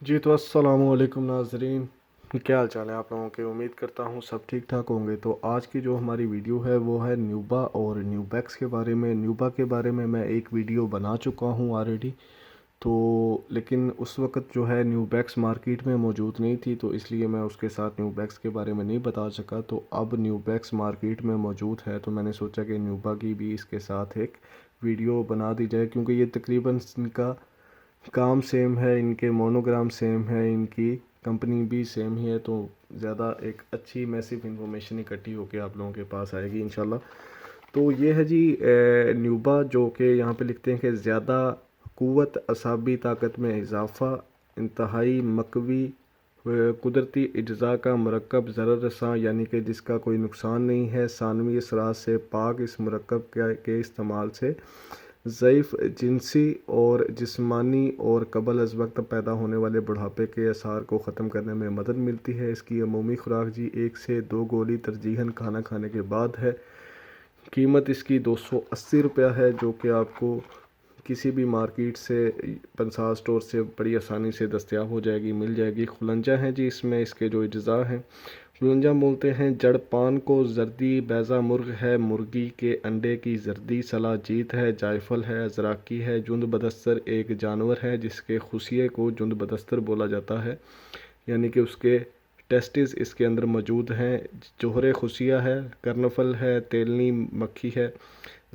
جی تو السلام علیکم ناظرین، کیا حال چال ہے آپ لوگوں کے؟ امید کرتا ہوں سب ٹھیک ٹھاک ہوں گے۔ تو آج کی جو ہماری ویڈیو ہے وہ ہے نیوبا اور نیوبیکس کے بارے میں۔ نیوبا کے بارے میں ایک ویڈیو بنا چکا ہوں آلریڈی، تو لیکن اس وقت جو ہے نیوبیکس مارکیٹ میں موجود نہیں تھی، تو اس لیے میں اس کے ساتھ نیوبیکس کے بارے میں نہیں بتا سکا۔ تو اب نیوبیکس مارکیٹ میں موجود ہے، تو میں نے سوچا کہ نیوبا کی بھی اس کے ساتھ ایک ویڈیو بنا دی جائے، کیونکہ یہ تقریباً ان کا کام سیم ہے، ان کے مونوگرام سیم ہے، ان کی کمپنی بھی سیم ہی ہے، تو زیادہ ایک اچھی میسیو انفارمیشن اکٹھی ہو کے آپ لوگوں کے پاس آئے گی انشاءاللہ۔ تو یہ ہے جی نیوبا، جو کہ یہاں پہ لکھتے ہیں کہ زیادہ قوت، اعصابی طاقت میں اضافہ، انتہائی مقوی قدرتی اجزاء کا مرکب، ضرر رساں یعنی کہ جس کا کوئی نقصان نہیں ہے، ثانوی اثرات سے پاک۔ اس مرکب کے استعمال سے ضعیف جنسی اور جسمانی اور قبل از وقت پیدا ہونے والے بڑھاپے کے آثار کو ختم کرنے میں مدد ملتی ہے۔ اس کی عمومی خوراک جی 1 سے 2 گولی ترجیحاً کھانا کھانے کے بعد ہے۔ قیمت اس کی 280 روپیہ ہے، جو کہ آپ کو کسی بھی مارکیٹ سے، پنسال سٹور سے بڑی آسانی سے دستیاب ہو جائے گی، مل جائے گی۔ خلنجہ ہیں جی، اس میں اس کے جو اجزاء ہیں، خلنجہ بولتے ہیں جڑ پان کو، زردی بیضہ مرغ ہے، مرغی کے انڈے کی زردی، صلاح جیت ہے، جائفل ہے، ازراکی ہے، جند بدستر ایک جانور ہے جس کے خصیے کو جند بدستر بولا جاتا ہے، یعنی کہ اس کے ٹیسٹس اس کے اندر موجود ہیں۔ جوہر خصیہ ہے، کرنفل ہے، تیلنی مکھی ہے،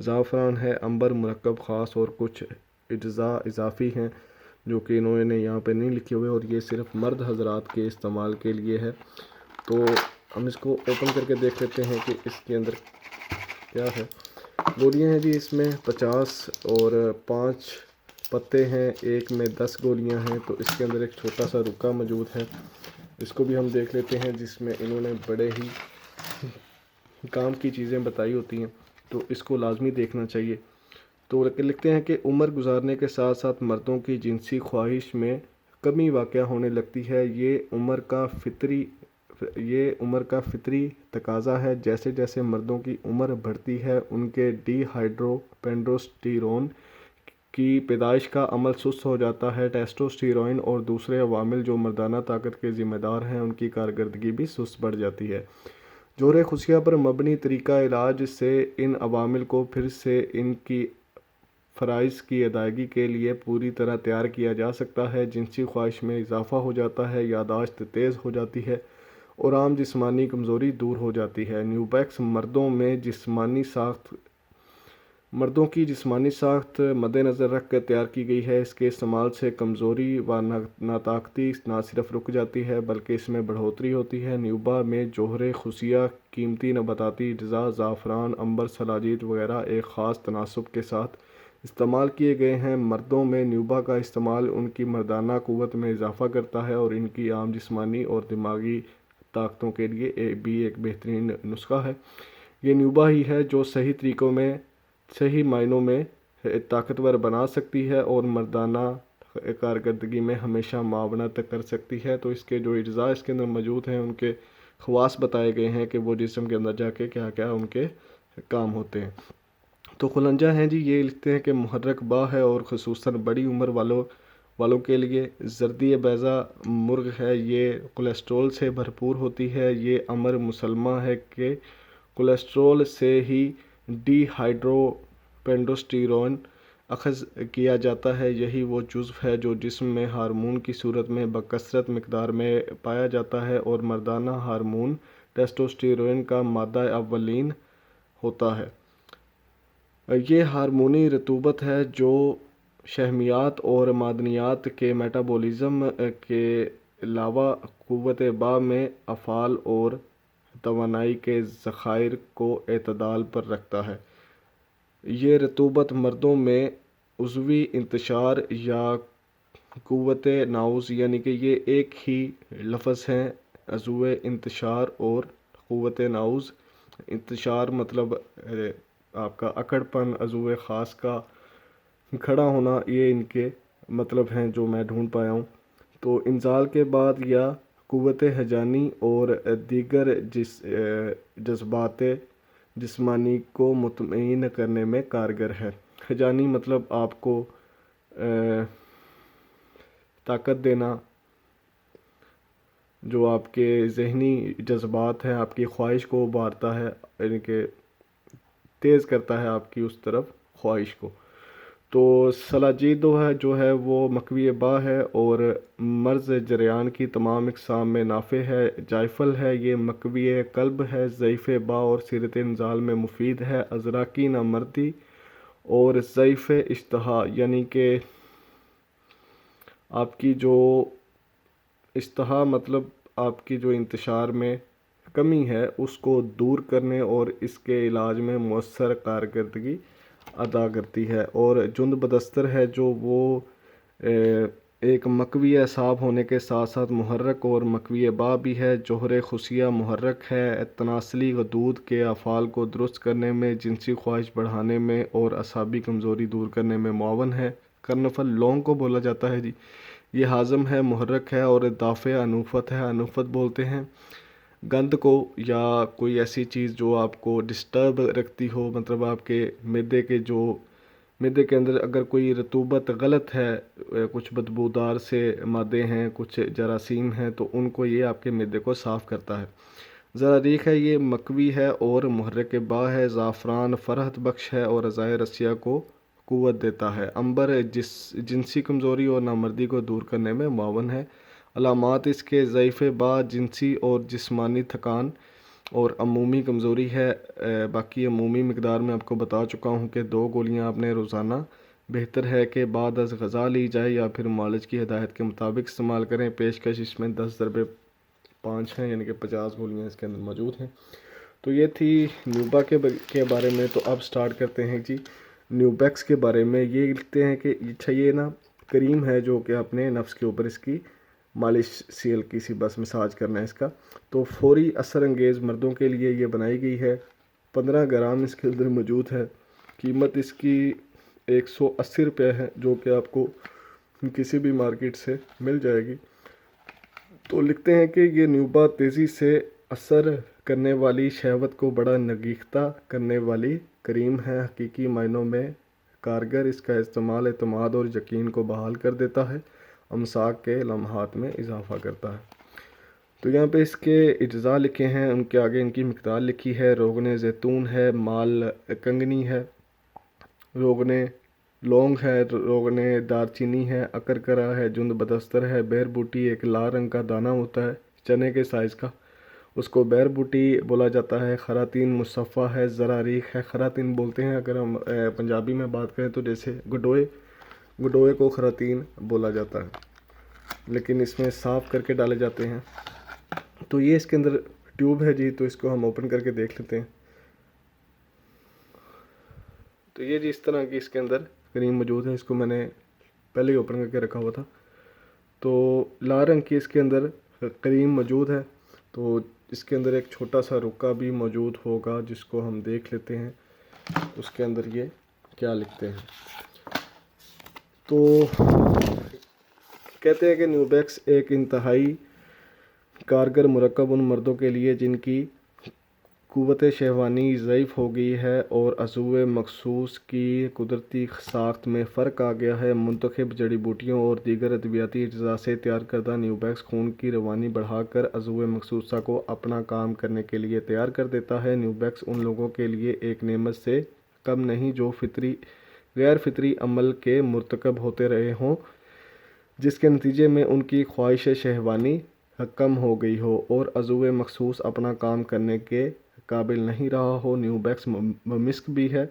زعفران ہے، عنبر مرکب خاص اور کچھ اجزاء اضافی ہیں جو کہ انہوں نے یہاں پہ نہیں لکھے ہوئے، اور یہ صرف مرد حضرات کے استعمال کے لیے ہے۔ تو ہم اس کو اوپن کر کے دیکھ لیتے ہیں کہ اس کے اندر کیا ہے۔ گولیاں ہیں جی اس میں 50 اور 5 پتے ہیں، ایک میں 10 گولیاں ہیں۔ تو اس کے اندر ایک چھوٹا سا رکا موجود ہے، اس کو بھی ہم دیکھ لیتے ہیں، جس میں انہوں نے بڑے ہی کام کی چیزیں بتائی ہوتی ہیں، تو اس کو لازمی دیکھنا چاہیے۔ تو لکھتے ہیں کہ عمر گزارنے کے ساتھ ساتھ مردوں کی جنسی خواہش میں کمی واقع ہونے لگتی ہے۔ یہ عمر کا فطری تقاضا ہے۔ جیسے جیسے مردوں کی عمر بڑھتی ہے، ان کے ڈی ہائیڈرو پینڈروسٹیرون کی پیدائش کا عمل سست ہو جاتا ہے۔ ٹیسٹوسٹیرون اور دوسرے عوامل جو مردانہ طاقت کے ذمہ دار ہیں، ان کی کارکردگی بھی سست بڑھ جاتی ہے۔ جوہر خصیہ پر مبنی طریقہ علاج سے ان عوامل کو پھر سے ان کی فرائض کی ادائیگی کے لیے پوری طرح تیار کیا جا سکتا ہے۔ جنسی خواہش میں اضافہ ہو جاتا ہے، یادداشت تیز ہو جاتی ہے اور عام جسمانی کمزوری دور ہو جاتی ہے۔ نیوبیکس مردوں کی جسمانی ساخت مد نظر رکھ کر تیار کی گئی ہے۔ اس کے استعمال سے کمزوری و ناطاقتی نہ صرف رک جاتی ہے بلکہ اس میں بڑھوتری ہوتی ہے۔ نیوبا میں جوہر خصیہ، قیمتی نباتاتی اجزاء، زعفران، عنبر، صلاجیت وغیرہ ایک خاص تناسب کے ساتھ استعمال کیے گئے ہیں۔ مردوں میں نیوبا کا استعمال ان کی مردانہ قوت میں اضافہ کرتا ہے اور ان کی عام جسمانی اور دماغی طاقتوں کے لیے بھی ایک بہترین نسخہ ہے۔ یہ نیوبا ہی ہے جو صحیح معنوں میں طاقتور بنا سکتی ہے اور مردانہ کارکردگی میں ہمیشہ معاونت کر سکتی ہے۔ تو اس کے جو اجزاء اس کے اندر موجود ہیں، ان کے خواص بتائے گئے ہیں کہ وہ جسم کے اندر جا کے کیا کیا ان کے کام ہوتے ہیں۔ تو خلنجہ ہیں جی، یہ لکھتے ہیں کہ محرک با ہے اور خصوصاً بڑی عمر والوں کے لیے۔ زردی بیضہ مرغ ہے، یہ کولیسٹرول سے بھرپور ہوتی ہے۔ یہ امر مسلمہ ہے کہ کولیسٹرول سے ہی ڈی ہائیڈرو پینڈروسٹیرون اخذ کیا جاتا ہے۔ یہی وہ جزو ہے جو جسم میں ہارمون کی صورت میں بکثرت مقدار میں پایا جاتا ہے اور مردانہ ہارمون ٹیسٹوسٹیرون کا مادہ اولین ہوتا ہے۔ یہ ہارمونی رطوبت ہے جو شحمیات اور معدنیات کے میٹابولزم کے علاوہ قوت با میں افعال اور توانائی کے ذخائر کو اعتدال پر رکھتا ہے۔ یہ رطوبت مردوں میں عضوی انتشار یا قوت نعوذ، یعنی کہ یہ ایک ہی لفظ ہیں، عضوِ انتشار اور قوت نعوذ۔ انتشار مطلب آپ کا اکڑ پن، عضو خاص کا کھڑا ہونا، یہ ان کے مطلب ہیں جو میں ڈھونڈ پایا ہوں۔ تو انزال کے بعد یا قوت ہیجانی اور دیگر جذبات جسمانی کو مطمئن کرنے میں کارگر ہے۔ ہیجانی مطلب آپ کو طاقت دینا، جو آپ کے ذہنی جذبات ہیں، آپ کی خواہش کو ابھارتا ہے، یعنی کہ تیز کرتا ہے آپ کی اس طرف خواہش کو۔ تو سلاجیدو ہے جو ہے وہ مکوی با ہے اور مرز جریان کی تمام اقسام میں نافع ہے۔ جائفل ہے، یہ مکوی قلب ہے، ضعیف با اور صورت انزال میں مفید ہے۔ ازراقی نامردی اور ضعیف اشتہا، یعنی کہ آپ کی جو اشتہا مطلب آپ کی جو انتشار میں کمی ہے اس کو دور کرنے اور اس کے علاج میں مؤثر کارکردگی ادا کرتی ہے۔ اور جند بدستر ہے جو وہ ایک مکوی اعصاب ہونے کے ساتھ ساتھ محرک اور مکوی با بھی ہے۔ جوہر خصیہ محرک ہے، تناسلی غدود کے افعال کو درست کرنے میں، جنسی خواہش بڑھانے میں اور اعصابی کمزوری دور کرنے میں معاون ہے۔ کرنفل لونگ کو بولا جاتا ہے جی، یہ ہاضم ہے، محرک ہے اور دافع انوفت ہے، انوفت بولتے ہیں گند کو یا کوئی ایسی چیز جو آپ کو ڈسٹرب رکھتی ہو، مطلب آپ کے معدے کے اندر اگر کوئی رطوبت غلط ہے، کچھ بدبودار سے مادے ہیں، کچھ جراثیم ہیں، تو ان کو یہ آپ کے معدے کو صاف کرتا ہے۔ زراریخ ہے، یہ مکوی ہے اور محرک با ہے۔ زعفران فرحت بخش ہے اور اعضائے رسیہ کو قوت دیتا ہے۔ عنبر جنسی کمزوری اور نامردی کو دور کرنے میں معاون ہے۔ علامات اس کے ضعیف با، جنسی اور جسمانی تھکان اور عمومی کمزوری ہے۔ باقی عمومی مقدار میں آپ کو بتا چکا ہوں کہ 2 گولیاں آپ نے روزانہ بہتر ہے کہ بعد از غذا لی جائے یا پھر معالج کی ہدایت کے مطابق استعمال کریں۔ پیشکش اس میں 10/5 ہیں، یعنی کہ 50 گولیاں اس کے اندر موجود ہیں۔ تو یہ تھی نیوبا کے بارے میں۔ تو اب سٹارٹ کرتے ہیں جی نیوبیکس کے بارے میں۔ یہ لکھتے ہیں کہ اچھا یہ نا کریم ہے جو کہ اپنے نفس کے اوپر اس کی مالش سی ہلکی سی بس مساج کرنا ہے اس کا۔ تو فوری اثر انگیز مردوں کے لیے یہ بنائی گئی ہے۔ 15 گرام اس کے اندر موجود ہے۔ قیمت اس کی 180 روپے ہے، جو کہ آپ کو کسی بھی مارکیٹ سے مل جائے گی۔ تو لکھتے ہیں کہ یہ نیوبا تیزی سے اثر کرنے والی، شہوت کو بڑا نگیختہ کرنے والی کریم ہے، حقیقی معنوں میں کارگر۔ اس کا استعمال اعتماد اور یقین کو بحال کر دیتا ہے، امساک کے لمحات میں اضافہ کرتا ہے۔ تو یہاں پہ اس کے اجزاء لکھے ہیں، ان کے آگے ان کی مقدار لکھی ہے۔ روغن زیتون ہے، مال کنگنی ہے، روغن لونگ ہے، روغن دارچینی ہے، اکرکرا ہے، جند بدستر ہے، بیر بوٹی ایک لال رنگ کا دانہ ہوتا ہے چنے کے سائز کا، اس کو بیر بوٹی بولا جاتا ہے۔ خراتین مصفہ ہے، زراریخ ہے، خراتین بولتے ہیں اگر ہم پنجابی میں بات کریں تو، جیسے گڈوئے کو خراتین بولا جاتا ہے، لیکن اس میں صاف کر کے ڈالے جاتے ہیں۔ تو یہ اس کے اندر ٹیوب ہے جی، تو اس کو ہم اوپن کر کے دیکھ لیتے ہیں۔ تو یہ جی اس طرح کی اس کے اندر کریم موجود ہے، اس کو میں نے پہلے ہی اوپن کر کے رکھا ہوا تھا۔ تو لال رنگ کی اس کے اندر کریم موجود ہے۔ تو اس کے اندر ایک چھوٹا سا رکا بھی موجود ہوگا جس کو ہم دیکھ لیتے ہیں، اس کے اندر یہ کیا لکھتے ہیں۔ تو کہتے ہیں کہ نیوبیکس ایک انتہائی کارگر مرکب ان مردوں کے لیے جن کی قوت شہوانی ضعیف ہو گئی ہے اور عضو مخصوص کی قدرتی ساخت میں فرق آ گیا ہے۔ منتخب جڑی بوٹیوں اور دیگر ادویاتی اجزاء سے تیار کردہ نیوبیکس خون کی روانی بڑھا کر عضو مخصوصہ کو اپنا کام کرنے کے لیے تیار کر دیتا ہے۔ نیوبیکس ان لوگوں کے لیے ایک نعمت سے کم نہیں جو غیر فطری عمل کے مرتکب ہوتے رہے ہوں، جس کے نتیجے میں ان کی خواہش شہوانی کم ہو گئی ہو اور عضو مخصوص اپنا کام کرنے کے قابل نہیں رہا ہو۔ نیوبیکس مسک بھی ہے،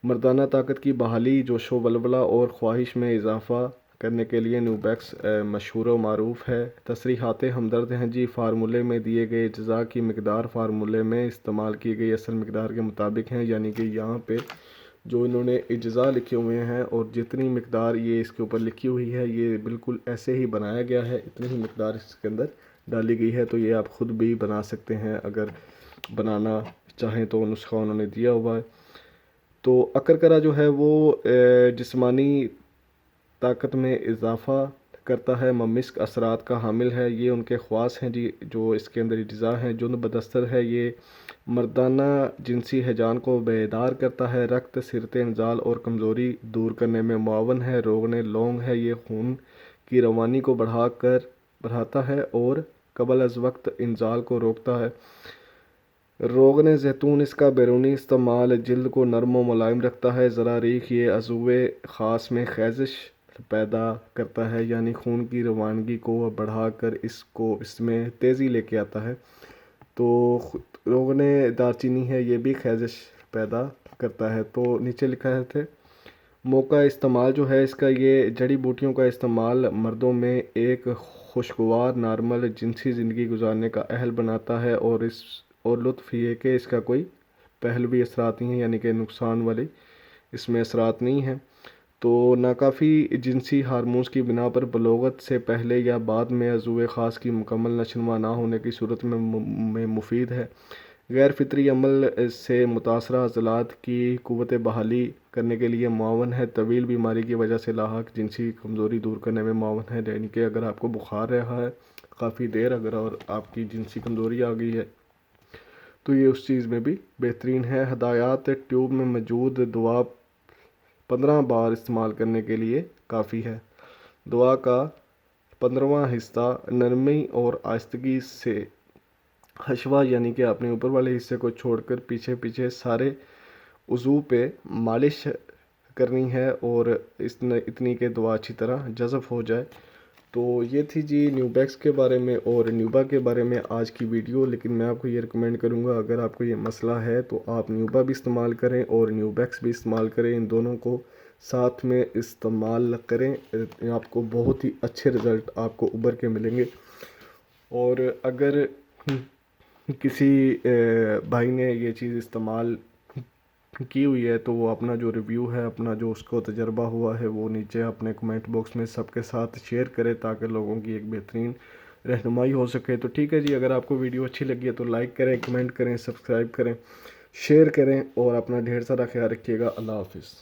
مردانہ طاقت کی بحالی، جوش و ولولہ اور خواہش میں اضافہ کرنے کے لیے نیوبیکس مشہور و معروف ہے۔ تصریحات ہمدرد ہیں جی، فارمولے میں دیے گئے اجزاء کی مقدار فارمولے میں استعمال کی گئی اصل مقدار کے مطابق ہیں، یعنی کہ یہاں پہ جو انہوں نے اجزاء لکھے ہوئے ہیں اور جتنی مقدار یہ اس کے اوپر لکھی ہوئی ہے یہ بالکل ایسے ہی بنایا گیا ہے، اتنی ہی مقدار اس کے اندر ڈالی گئی ہے۔ تو یہ آپ خود بھی بنا سکتے ہیں اگر بنانا چاہیں تو، نسخہ انہوں نے دیا ہوا ہے۔ تو اکرکرا جو ہے وہ جسمانی طاقت میں اضافہ کرتا ہے، ممسک اثرات کا حامل ہے، یہ ان کے خواص ہیں جی جو اس کے اندر اجزاء ہیں۔ جند بدستر ہے، یہ مردانہ جنسی ہیجان کو بیدار کرتا ہے، رکت، صورت انزال اور کمزوری دور کرنے میں معاون ہے۔ روغن لونگ ہے، یہ خون کی روانی کو بڑھاتا ہے اور قبل از وقت انزال کو روکتا ہے۔ روغن زیتون اس کا بیرونی استعمال جلد کو نرم و ملائم رکھتا ہے۔ زراریخ یہ عضو خاص میں خیزش پیدا کرتا ہے، یعنی خون کی روانگی کو بڑھا کر اس میں تیزی لے کے آتا ہے۔ تو روغن دارچینی ہے، یہ بھی خیزش پیدا کرتا ہے۔ تو نیچے لکھا ہے تھے موقع استعمال جو ہے اس کا، یہ جڑی بوٹیوں کا استعمال مردوں میں ایک خوشگوار نارمل جنسی زندگی گزارنے کا اہل بناتا ہے، اور لطف یہ کہ اس کا کوئی پہلوی اثرات نہیں ہیں، یعنی کہ نقصان والے اس میں اثرات نہیں ہیں۔ تو ناکافی جنسی ہارمونز کی بنا پر بلوغت سے پہلے یا بعد میں عضو خاص کی مکمل نشوونما نہ ہونے کی صورت میں مفید ہے۔ غیر فطری عمل سے متاثرہ عضلات کی قوت بحالی کرنے کے لیے معاون ہے۔ طویل بیماری کی وجہ سے لاحق جنسی کمزوری دور کرنے میں معاون ہے، یعنی کہ اگر آپ کو بخار رہا ہے کافی دیر اور آپ کی جنسی کمزوری آ گئی ہے تو یہ اس چیز میں بھی بہترین ہے۔ ہدایات ٹیوب میں موجود دوا 15 بار استعمال کرنے کے لیے کافی ہے۔ دوا کا 15واں حصہ نرمی اور آہستگی سے حشوہ، یعنی کہ اپنے اوپر والے حصے کو چھوڑ کر پیچھے سارے عضو پہ مالش کرنی ہے، اور اتنی کہ دوا اچھی طرح جذب ہو جائے۔ تو یہ تھی جی نیوبیکس کے بارے میں اور نیوبا کے بارے میں آج کی ویڈیو۔ لیکن میں آپ کو یہ ریکمینڈ کروں گا، اگر آپ کو یہ مسئلہ ہے تو آپ نیوبا بھی استعمال کریں اور نیوبیکس بھی استعمال کریں، ان دونوں کو ساتھ میں استعمال کریں، آپ کو بہت ہی اچھے رزلٹ آپ کو ابھر کے ملیں گے۔ اور اگر کسی بھائی نے یہ چیز استعمال کی ہوئی ہے تو وہ اپنا جو ریویو ہے، اپنا جو اس کو تجربہ ہوا ہے، وہ نیچے اپنے کمنٹ باکس میں سب کے ساتھ شیئر کرے تاکہ لوگوں کی ایک بہترین رہنمائی ہو سکے۔ تو ٹھیک ہے جی، اگر آپ کو ویڈیو اچھی لگی ہے تو لائک کریں، کمنٹ کریں، سبسکرائب کریں، شیئر کریں اور اپنا ڈھیر سارا خیال رکھیے گا۔ اللہ حافظ۔